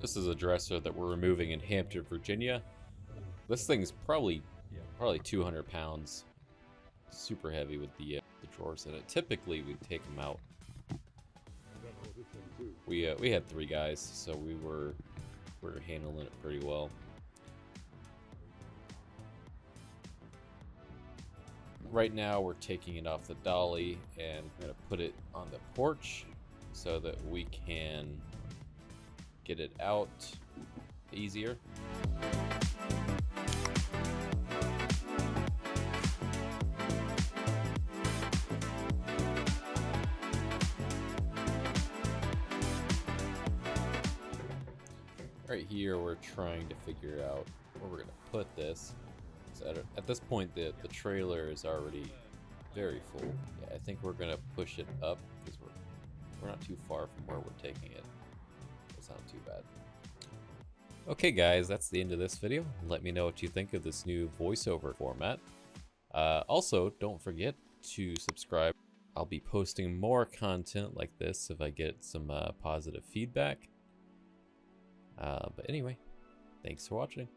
This is a dresser that we're removing in Hampton, Virginia. This thing's probably 200 pounds. Super heavy with the drawers in it. Typically, we'd take them out. We had 3 guys, so we were handling it pretty well. Right now, we're taking it off the dolly and we're gonna put it on the porch so that we can get it out easier. Right here, we're trying to figure out where we're gonna put this. So at this point, the trailer is already very full. Yeah, I think we're gonna push it up because we're not too far from where we're taking it. It's not too bad. Okay, guys, that's the end of this video. Let me know what you think of this new voiceover format. Also, don't forget to subscribe. I'll be posting more content like this if I get some positive feedback. But anyway, thanks for watching.